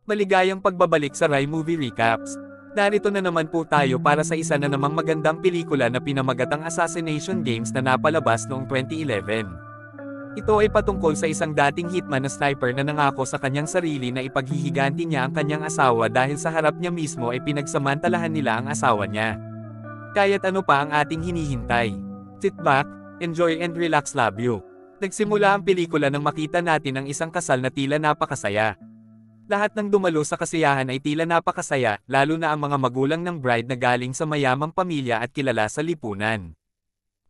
Maligayang pagbabalik sa Rai Movie Recaps. Narito na naman po tayo para sa isa na namang magandang pelikula na pinamagatang Assassination Games na napalabas noong 2011. Ito ay patungkol sa isang dating hitman na sniper na nangako sa kanyang sarili na ipaghihiganti niya ang kanyang asawa dahil sa harap niya mismo ay pinagsamantalahan nila ang asawa niya. Kaya't ano pa ang ating hinihintay? Sit back, enjoy and relax, love you. Nagsimula ang pelikula nang makita natin ang isang kasal na tila napakasaya. Lahat ng dumalo sa kasiyahan ay tila napakasaya, lalo na ang mga magulang ng bride na galing sa mayamang pamilya at kilala sa lipunan.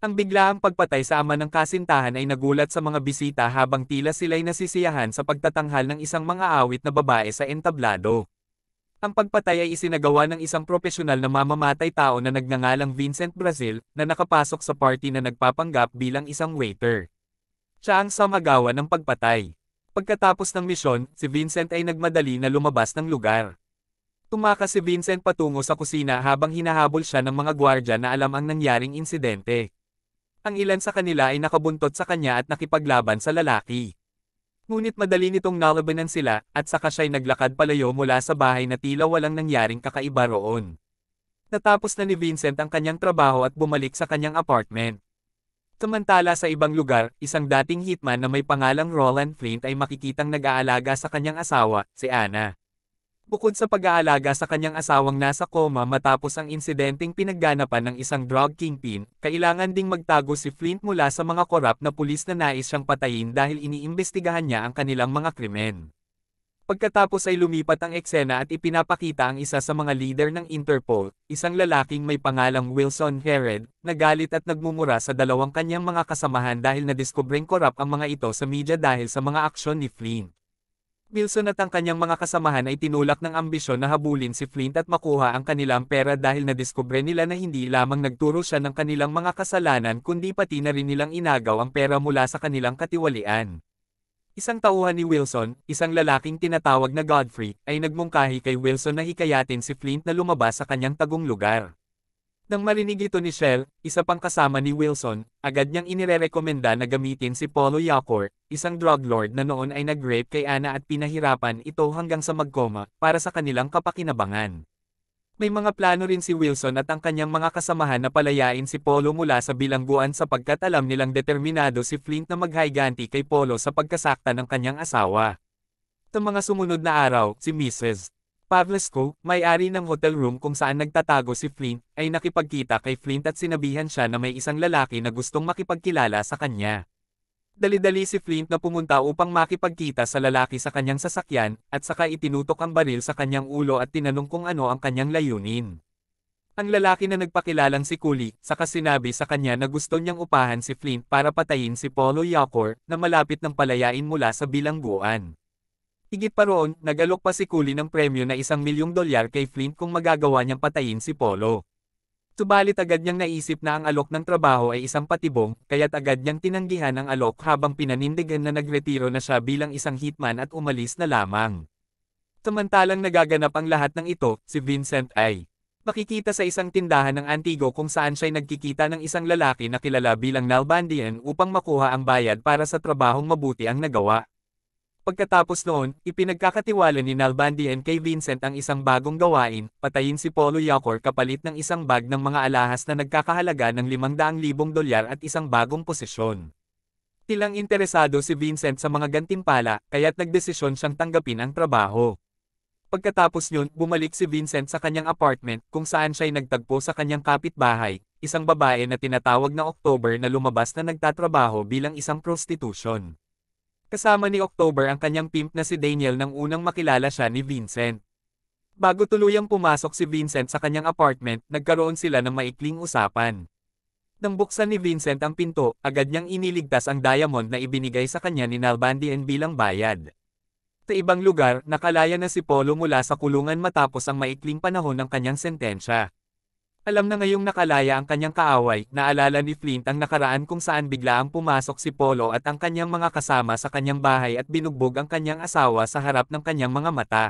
Ang biglaang pagpatay sa ama ng kasintahan ay nagulat sa mga bisita habang tila sila'y nasisiyahan sa pagtatanghal ng isang mga awit na babae sa entablado. Ang pagpatay ay isinagawa ng isang propesyonal na mamamatay tao na nagngangalang Vincent Brazil, na nakapasok sa party na nagpapanggap bilang isang waiter. Siya ang sumagawa ng pagpatay. Pagkatapos ng misyon, si Vincent ay nagmadali na lumabas ng lugar. Tumakas si Vincent patungo sa kusina habang hinahabol siya ng mga gwardya na alam ang nangyaring insidente. Ang ilan sa kanila ay nakabuntot sa kanya at nakipaglaban sa lalaki. Ngunit madali nitong nalabanan sila, at saka siya'y naglakad palayo mula sa bahay na tila walang nangyaring kakaiba roon. Natapos na ni Vincent ang kanyang trabaho at bumalik sa kanyang apartment. Samantala sa ibang lugar, isang dating hitman na may pangalang Roland Flint ay makikitang nag-aalaga sa kanyang asawa, si Anna. Bukod sa pag-aalaga sa kanyang asawang nasa koma matapos ang insidenteng pinagganapan ng isang drug kingpin, kailangan ding magtago si Flint mula sa mga korap na pulis na nais siyang patayin dahil iniimbestigahan niya ang kanilang mga krimen. Pagkatapos ay lumipat ang eksena at ipinapakita ang isa sa mga leader ng Interpol, isang lalaking may pangalang Wilson Herod, nagalit at nagmumura sa dalawang kanyang mga kasamahan dahil nadiskubreng korap ang mga ito sa media dahil sa mga aksyon ni Flint. Wilson at ang kanyang mga kasamahan ay tinulak ng ambisyon na habulin si Flint at makuha ang kanilang pera dahil nadiskubre nila na hindi lamang nagturo siya ng kanilang mga kasalanan kundi pati na rin nilang inagaw ang pera mula sa kanilang katiwalian. Isang tauhan ni Wilson, isang lalaking tinatawag na Godfrey, ay nagmungkahi kay Wilson na hikayatin si Flint na lumabas sa kanyang tagong lugar. Nang marinig ito ni Shell, isa pang kasama ni Wilson, agad niyang inirerekomenda na gamitin si Polo Yacor, isang drug lord na noon ay nag-rape kay Anna at pinahirapan ito hanggang sa magkoma, para sa kanilang kapakinabangan. May mga plano rin si Wilson at ang kanyang mga kasamahan na palayain si Polo mula sa bilangguan sapagkat alam nilang determinado si Flint na maghiganti kay Polo sa pagkasakta ng kanyang asawa. Sa mga sumunod na araw, si Mrs. Pavlesco, may-ari ng hotel room kung saan nagtatago si Flint, ay nakipagkita kay Flint at sinabihan siya na may isang lalaki na gustong makipagkilala sa kanya. Dali-dali si Flint na pumunta upang makipagkita sa lalaki sa kanyang sasakyan, at saka itinutok ang baril sa kanyang ulo at tinanong kung ano ang kanyang layunin. Ang lalaki na nagpakilalang si Cooley, saka sinabi sa kanya na gusto niyang upahan si Flint para patayin si Polo Yacor, na malapit ng palayain mula sa bilangguan. Higit pa roon, nag-alok pa si Cooley ng premyo na $1,000,000 kay Flint kung magagawa niyang patayin si Polo. Subalit agad niyang naisip na ang alok ng trabaho ay isang patibong, kaya't agad niyang tinanggihan ang alok habang pinanindigan na nagretiro na siya bilang isang hitman at umalis na lamang. Samantalang nagaganap ang lahat ng ito, si Vincent ay makikita sa isang tindahan ng Antigo kung saan siya'y nagkikita ng isang lalaki na kilala bilang Nalbandian upang makuha ang bayad para sa trabahong mabuti ang nagawa. Pagkatapos noon, ipinagkakatiwala ni Nalbandian kay Vincent ang isang bagong gawain, patayin si Polo Yacor kapalit ng isang bag ng mga alahas na nagkakahalaga ng $500,000 at isang bagong posisyon. Tilang interesado si Vincent sa mga gantimpala, kaya't nagdesisyon siyang tanggapin ang trabaho. Pagkatapos yun, bumalik si Vincent sa kanyang apartment kung saan siya'y nagtagpo sa kanyang kapitbahay, isang babae na tinatawag na October na lumabas na nagtatrabaho bilang isang prostitution. Kasama ni October ang kanyang pimp na si Daniel nang unang makilala siya ni Vincent. Bago tuluyang pumasok si Vincent sa kanyang apartment, nagkaroon sila ng maikling usapan. Nang buksan ni Vincent ang pinto, agad niyang iniligtas ang diamond na ibinigay sa kanya ni Nalbandian bilang bayad. Sa ibang lugar, nakalaya na si Polo mula sa kulungan matapos ang maikling panahon ng kanyang sentensya. Alam na ngayong nakalaya ang kanyang kaaway, naalala ni Flint ang nakaraan kung saan biglaang pumasok si Polo at ang kanyang mga kasama sa kanyang bahay at binugbog ang kanyang asawa sa harap ng kanyang mga mata.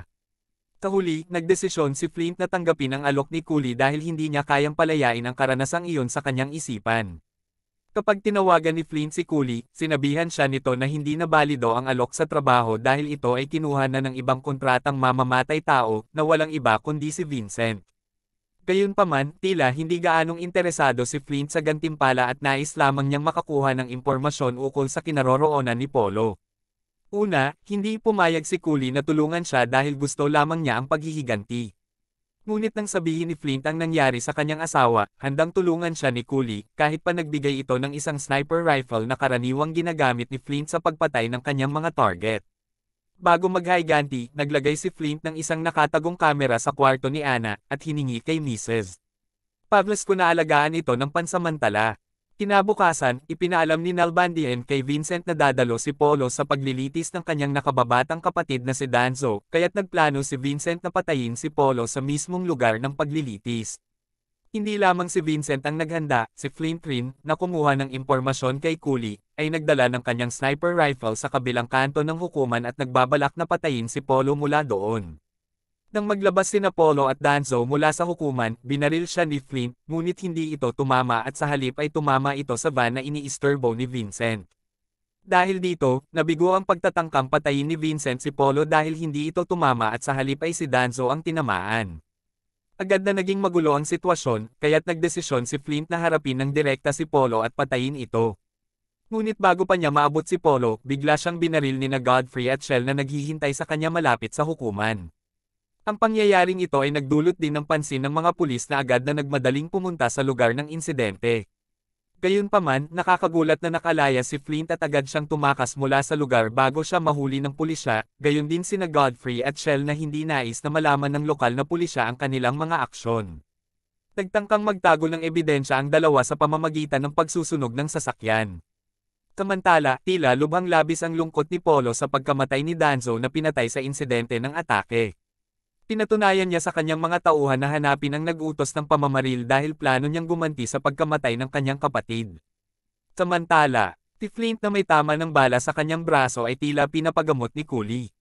Sa huli, nagdesisyon si Flint na tanggapin ang alok ni Cooley dahil hindi niya kayang palayain ang karanasang iyon sa kanyang isipan. Kapag tinawagan ni Flint si Cooley, sinabihan siya nito na hindi na balido ang alok sa trabaho dahil ito ay kinuha na ng ibang kontratang mamamatay tao na walang iba kundi si Vincent. Gayunpaman, tila hindi gaanong interesado si Flint sa gantimpala at nais lamang niyang makakuha ng impormasyon ukol sa kinaroroonan ni Polo. Una, hindi pumayag si Cooley na tulungan siya dahil gusto lamang niya ang paghihiganti. Ngunit nang sabihin ni Flint ang nangyari sa kanyang asawa, handang tulungan siya ni Cooley, kahit pa nagbigay ito ng isang sniper rifle na karaniwang ginagamit ni Flint sa pagpatay ng kanyang mga target. Bago maghiganti, naglagay si Flint ng isang nakatagong kamera sa kwarto ni Anna, at hiningi kay Mrs. Pavlovsky na alagaan ito ng pansamantala. Kinabukasan, ipinaalam ni Nalbandian kay Vincent na dadalo si Polo sa paglilitis ng kanyang nakababatang kapatid na si Danzo, kaya't nagplano si Vincent na patayin si Polo sa mismong lugar ng paglilitis. Hindi lamang si Vincent ang naghanda, si Flint rin, na kumuha ng impormasyon kay Cooley, ay nagdala ng kanyang sniper rifle sa kabilang kanto ng hukuman at nagbabalak na patayin si Polo mula doon. Nang maglabas sina Polo at Danzo mula sa hukuman, binaril siya ni Flint, ngunit hindi ito tumama at sa halip ay tumama ito sa van na iniisturbo ni Vincent. Dahil dito, nabigo ang pagtatangkang patayin ni Vincent si Polo dahil hindi ito tumama at sa halip ay si Danzo ang tinamaan. Agad na naging magulo ang sitwasyon, kaya't nagdesisyon si Flint na harapin ng direkta si Polo at patayin ito. Ngunit bago pa niya maabot si Polo, bigla siyang binaril ni na Godfrey at Shell na naghihintay sa kanya malapit sa hukuman. Ang pangyayaring ito ay nagdulot din ng pansin ng mga pulis na agad na nagmadaling pumunta sa lugar ng insidente. Gayunpaman, nakakagulat na nakalaya si Flint at agad siyang tumakas mula sa lugar bago siya mahuli ng pulisya, gayon din sina Godfrey at Shell na hindi nais na malaman ng lokal na pulisya ang kanilang mga aksyon. Nagtangkang magtago ng ebidensya ang dalawa sa pamamagitan ng pagsusunog ng sasakyan. Samantala, tila lubhang labis ang lungkot ni Polo sa pagkamatay ni Danzo na pinatay sa insidente ng atake. Pinatunayan niya sa kanyang mga tauhan na hanapin ang nag-utos ng pamamaril dahil plano niyang gumanti sa pagkamatay ng kanyang kapatid. Samantala, si Flint na may tama ng bala sa kanyang braso ay tila pinapagamot ni Cooley.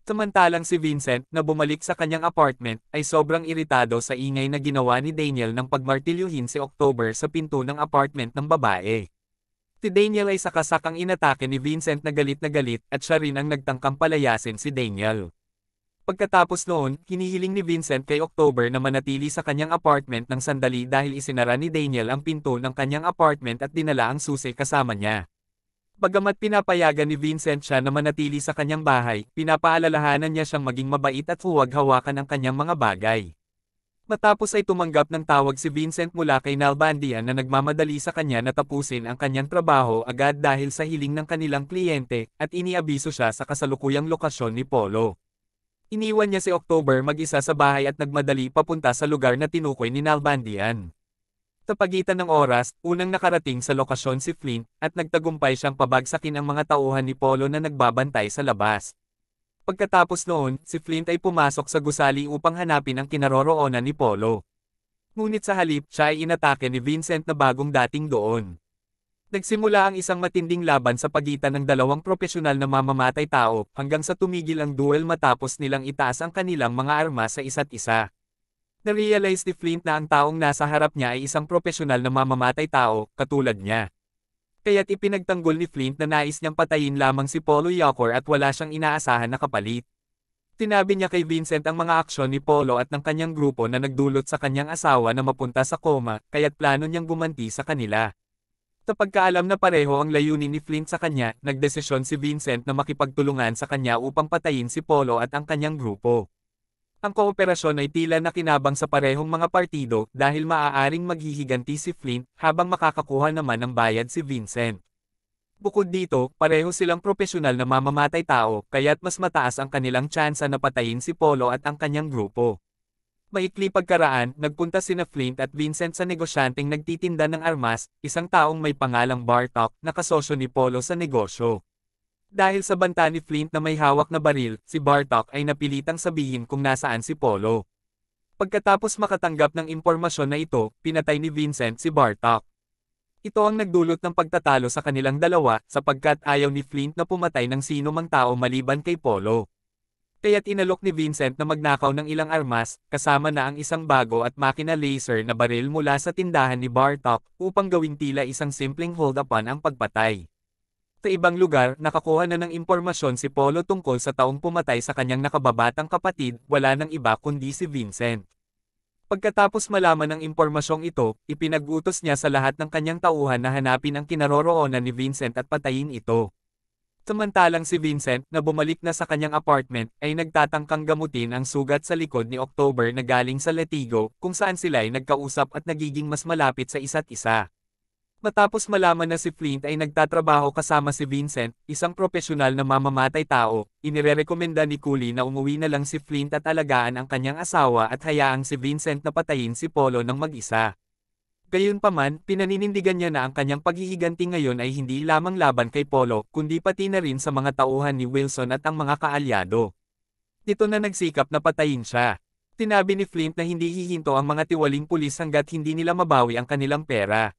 Samantalang si Vincent, na bumalik sa kanyang apartment, ay sobrang iritado sa ingay na ginawa ni Daniel nang pagmartilyuhin si October sa pinto ng apartment ng babae. Si Daniel ay sakasakang inatake ni Vincent na galit at siya rin ang nagtangkang palayasin si Daniel. Pagkatapos noon, hinihiling ni Vincent kay October na manatili sa kanyang apartment ng sandali dahil isinara ni Daniel ang pinto ng kanyang apartment at dinala ang susi kasama niya. Bagamat pinapayagan ni Vincent siya na manatili sa kanyang bahay, pinapaalalahanan niya siyang maging mabait at huwag hawakan ang kanyang mga bagay. Matapos ay tumanggap ng tawag si Vincent mula kay Nalbandian na nagmamadali sa kanya na tapusin ang kanyang trabaho agad dahil sa hiling ng kanilang kliyente, at iniabiso siya sa kasalukuyang lokasyon ni Polo. Iniwan niya si October mag-isa sa bahay at nagmadali papunta sa lugar na tinukoy ni Nalbandian. Sa pagitan ng oras, unang nakarating sa lokasyon si Flint, at nagtagumpay siyang pabagsakin ang mga tauhan ni Polo na nagbabantay sa labas. Pagkatapos noon, si Flint ay pumasok sa gusali upang hanapin ang kinaroroonan ni Polo. Ngunit sa halip, siya ay inatake ni Vincent na bagong dating doon. Nagsimula ang isang matinding laban sa pagitan ng dalawang propesyonal na mamamatay tao, hanggang sa tumigil ang duel matapos nilang itaas ang kanilang mga armas sa isa't isa. Narealize ni Flint na ang taong nasa harap niya ay isang propesyonal na mamamatay tao, katulad niya. Kaya't ipinagtanggol ni Flint na nais niyang patayin lamang si Polo Yokor at wala siyang inaasahan na kapalit. Sinabi niya kay Vincent ang mga aksyon ni Polo at ng kanyang grupo na nagdulot sa kanyang asawa na mapunta sa koma, kaya't plano niyang gumanti sa kanila. Sa pagkaalam na pareho ang layunin ni Flint sa kanya, nagdesisyon si Vincent na makipagtulungan sa kanya upang patayin si Polo at ang kanyang grupo. Ang kooperasyon ay tila nakinabang sa parehong mga partido dahil maaaring maghihiganti si Flint habang makakakuha naman ng bayad si Vincent. Bukod dito, pareho silang propesyonal na mamamatay tao, kaya't mas mataas ang kanilang tsansa na patayin si Polo at ang kanyang grupo. Maikli pagkaraan, nagpunta sina Flint at Vincent sa negosyanteng nagtitinda ng armas, isang taong may pangalang Bartok, na kasosyo ni Polo sa negosyo. Dahil sa banta ni Flint na may hawak na baril, si Bartok ay napilitang sabihin kung nasaan si Polo. Pagkatapos makatanggap ng impormasyon na ito, pinatay ni Vincent si Bartok. Ito ang nagdulot ng pagtatalo sa kanilang dalawa, sapagkat ayaw ni Flint na pumatay ng sino mang tao maliban kay Polo. Kaya't inalok ni Vincent na magnakaw ng ilang armas, kasama na ang isang bago at makina laser na baril mula sa tindahan ni Bartok, upang gawing tila isang simpleng hold-upan ang pagpatay. Sa ibang lugar, nakakuha na ng impormasyon si Polo tungkol sa taong pumatay sa kanyang nakababatang kapatid, wala nang iba kundi si Vincent. Pagkatapos malaman ng impormasyong ito, ipinag-utos niya sa lahat ng kanyang tauhan na hanapin ang kinaroroonan ni Vincent at patayin ito. Samantalang si Vincent, na bumalik na sa kanyang apartment, ay nagtatangkang gamutin ang sugat sa likod ni October na galing sa Latigo, kung saan sila ay nagkausap at nagiging mas malapit sa isa't isa. Matapos malaman na si Flint ay nagtatrabaho kasama si Vincent, isang propesyonal na mamamatay tao, inirerekomenda ni Cooley na umuwi na lang si Flint at alagaan ang kanyang asawa at hayaang si Vincent na patayin si Polo ng mag-isa. Gayunpaman, pinaninindigan niya na ang kanyang paghihiganti ngayon ay hindi lamang laban kay Polo, kundi pati na rin sa mga tauhan ni Wilson at ang mga kaalyado. Dito na nagsikap na patayin siya. Tinabi ni Flint na hindi hihinto ang mga tiwaling pulis hanggat hindi nila mabawi ang kanilang pera.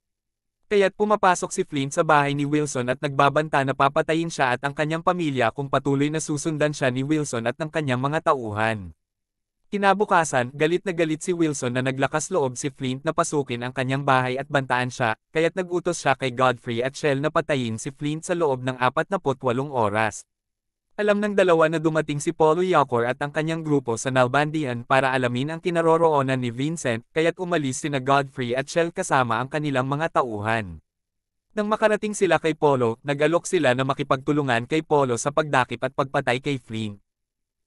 Kaya't pumapasok si Flint sa bahay ni Wilson at nagbabanta na papatayin siya at ang kanyang pamilya kung patuloy na susundan siya ni Wilson at ng kanyang mga tauhan. Kinabukasan, galit na galit si Wilson na naglakas loob si Flint na pasukin ang kanyang bahay at bantaan siya, kaya't nagutos siya kay Godfrey at Shell na patayin si Flint sa loob ng 48 oras. Alam ng dalawa na dumating si Polo Yacor at ang kanyang grupo sa Nalbandian para alamin ang kinaroroonan ni Vincent, kaya't umalis sina Godfrey at Shell kasama ang kanilang mga tauhan. Nang makarating sila kay Polo, nag-alok sila na makipagtulungan kay Polo sa pagdakip at pagpatay kay Flint.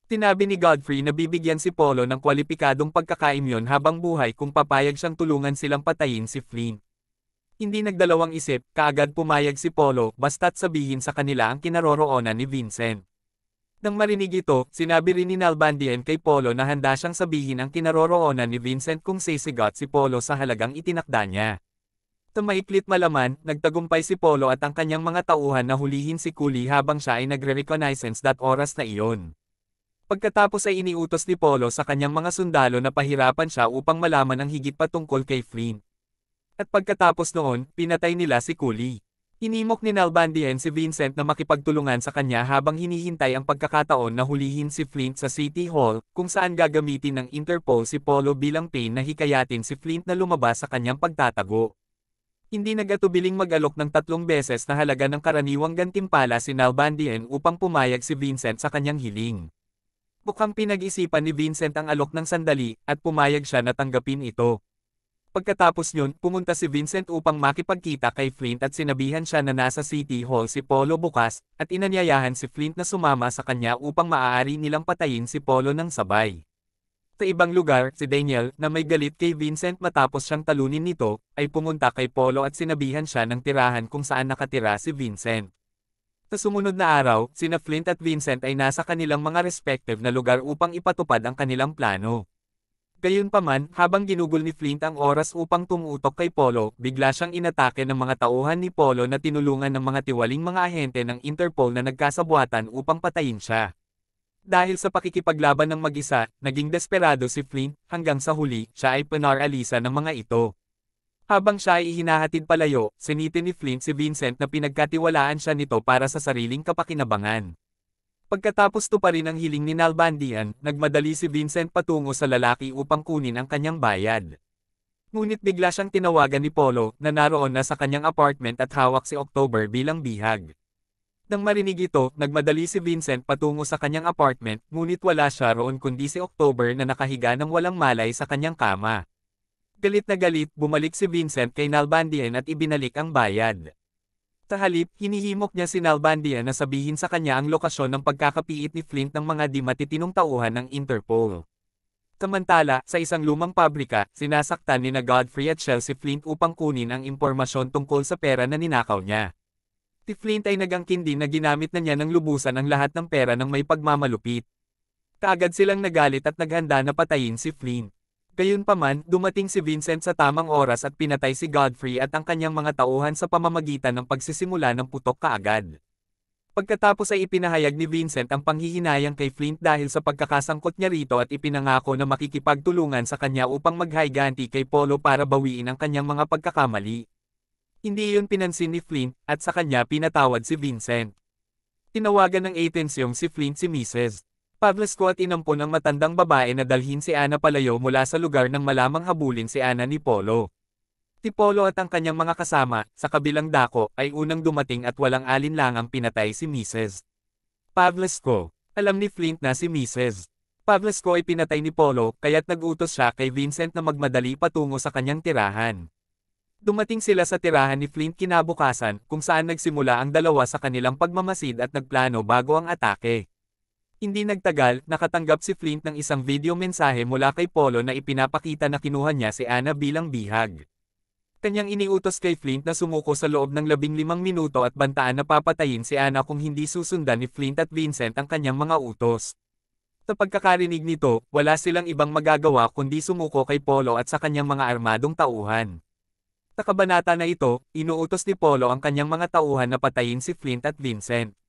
Tinabi ni Godfrey na bibigyan si Polo ng kwalipikadong pagkakaimyon habang buhay kung papayag siyang tulungan silang patayin si Flint. Hindi nagdalawang isip, kaagad pumayag si Polo basta't sabihin sa kanila ang kinaroroonan ni Vincent. Nang marinig ito, sinabi rin ni Nalbandian kay Polo na handa siyang sabihin ang kinaroroonan ni Vincent kung sisigot si Polo sa halagang itinakda niya. Sa maiklit malaman, nagtagumpay si Polo at ang kanyang mga tauhan na hulihin si Cooley habang siya ay nagre-reconnaissance oras na iyon. Pagkatapos ay iniutos ni Polo sa kanyang mga sundalo na pahirapan siya upang malaman ang higit pa tungkol kay Flint. At pagkatapos noon, pinatay nila si Cooley. Hinimok ni Nalbandian si Vincent na makipagtulungan sa kanya habang hinihintay ang pagkakataon na hulihin si Flint sa City Hall, kung saan gagamitin ng Interpol si Polo bilang pain na hikayatin si Flint na lumabas sa kanyang pagtatago. Hindi nag-atubiling mag-alok ng 3 beses na halaga ng karaniwang gantimpala si Nalbandian upang pumayag si Vincent sa kanyang hiling. Mukhang pinag-isipan ni Vincent ang alok ng sandali, at pumayag siya na tanggapin ito. Pagkatapos yun, pumunta si Vincent upang makipagkita kay Flint at sinabihan siya na nasa City Hall si Polo bukas, at inanyayahan si Flint na sumama sa kanya upang maaari nilang patayin si Polo ng sabay. Sa ibang lugar, si Daniel, na may galit kay Vincent matapos siyang talunin nito, ay pumunta kay Polo at sinabihan siya ng tirahan kung saan nakatira si Vincent. Sa sumunod na araw, sina Flint at Vincent ay nasa kanilang mga respective na lugar upang ipatupad ang kanilang plano. Gayunpaman, habang ginugol ni Flint ang oras upang tumutok kay Polo, bigla siyang inatake ng mga tauhan ni Polo na tinulungan ng mga tiwaling mga ahente ng Interpol na nagkasabuatan upang patayin siya. Dahil sa pakikipaglaban ng mag-isa, naging desperado si Flint, hanggang sa huli, siya ay pinaralisa ng mga ito. Habang siya ay hinahatid palayo, sinitin ni Flint si Vincent na pinagkatiwalaan siya nito para sa sariling kapakinabangan. Pagkatapos tuparin ang hiling ni Nalbandian, nagmadali si Vincent patungo sa lalaki upang kunin ang kanyang bayad. Ngunit bigla siyang tinawagan ni Polo, na naroon na sa kanyang apartment at hawak si October bilang bihag. Nang marinig ito, nagmadali si Vincent patungo sa kanyang apartment, ngunit wala siya roon kundi si October na nakahiga ng walang malay sa kanyang kama. Galit na galit, bumalik si Vincent kay Nalbandian at ibinalik ang bayad. Sa halip, hinihimok niya si Nalbandian na sabihin sa kanya ang lokasyon ng pagkakapiit ni Flint ng mga di matitinong tauhan ng Interpol. Samantala, sa isang lumang pabrika, sinasaktan ni Godfrey at Shell si Flint upang kunin ang impormasyon tungkol sa pera na ninakaw niya. Si Flint ay nagangkin din na ginamit na niya ng lubusan ang lahat ng pera ng may pagmamalupit. Kaagad silang nagalit at naghanda na patayin si Flint. Gayunpaman, dumating si Vincent sa tamang oras at pinatay si Godfrey at ang kanyang mga tauhan sa pamamagitan ng pagsisimula ng putok kaagad. Pagkatapos ay ipinahayag ni Vincent ang panghihinayang kay Flint dahil sa pagkakasangkot niya rito at ipinangako na makikipagtulungan sa kanya upang maghiganti kay Polo para bawiin ang kanyang mga pagkakamali. Hindi iyon pinansin ni Flint, at sa kanya pinatawad si Vincent. Tinawagan ng atensyong si Flint si Mrs. Pavlasco at inampon ng matandang babae na dalhin si Ana palayo mula sa lugar nang malamang habulin si Ana ni Polo. Si Polo at ang kanyang mga kasama, sa kabilang dako, ay unang dumating at walang alinlangang pinatay si Mrs. Pavlasco. Alam ni Flint na si Mrs. Pavlasco ay pinatay ni Polo, kaya't nag-utos siya kay Vincent na magmadali patungo sa kanyang tirahan. Dumating sila sa tirahan ni Flint kinabukasan, kung saan nagsimula ang dalawa sa kanilang pagmamasid at nagplano bago ang atake. Hindi nagtagal, nakatanggap si Flint ng isang video mensahe mula kay Polo na ipinapakita na kinuha niya si Ana bilang bihag. Kanyang iniutos kay Flint na sumuko sa loob ng 15 minuto at bantaan na papatayin si Ana kung hindi susundan ni Flint at Vincent ang kanyang mga utos. Sa pagkakarinig nito, wala silang ibang magagawa kundi sumuko kay Polo at sa kanyang mga armadong tauhan. Sa kabanata na ito, inuutos ni Polo ang kanyang mga tauhan na patayin si Flint at Vincent.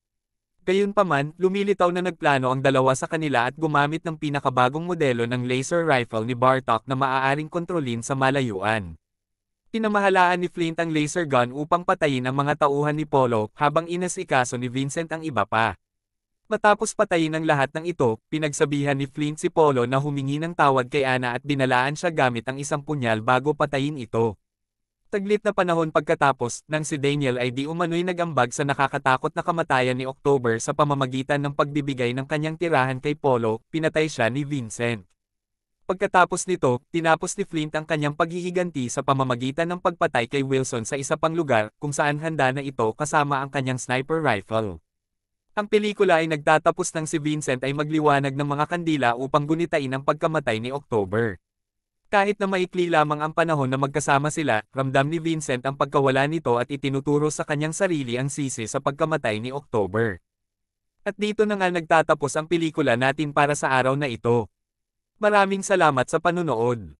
Gayunpaman, lumilitaw na nagplano ang dalawa sa kanila at gumamit ng pinakabagong modelo ng laser rifle ni Bartok na maaaring kontrolin sa malayuan. Pinamahalaan ni Flint ang laser gun upang patayin ang mga tauhan ni Polo, habang inasikaso ni Vincent ang iba pa. Matapos patayin ang lahat ng ito, pinagsabihan ni Flint si Polo na humingi ng tawad kay Ana at binalaan siya gamit ang isang punyal bago patayin ito. Saglit na panahon pagkatapos, nang si Daniel ay di umano'y nagambag sa nakakatakot na kamatayan ni October sa pamamagitan ng pagbibigay ng kanyang tirahan kay Polo, pinatay siya ni Vincent. Pagkatapos nito, tinapos ni Flint ang kanyang paghihiganti sa pamamagitan ng pagpatay kay Wilson sa isa pang lugar, kung saan handa na ito kasama ang kanyang sniper rifle. Ang pelikula ay nagtatapos nang si Vincent ay magliwanag ng mga kandila upang gunitain ang pagkamatay ni October. Kahit na maikli lamang ang panahon na magkasama sila, ramdam ni Vincent ang pagkawala nito at itinuturo sa kanyang sarili ang sisi sa pagkamatay ni October. At dito na nga nagtatapos ang pelikula natin para sa araw na ito. Maraming salamat sa panunood.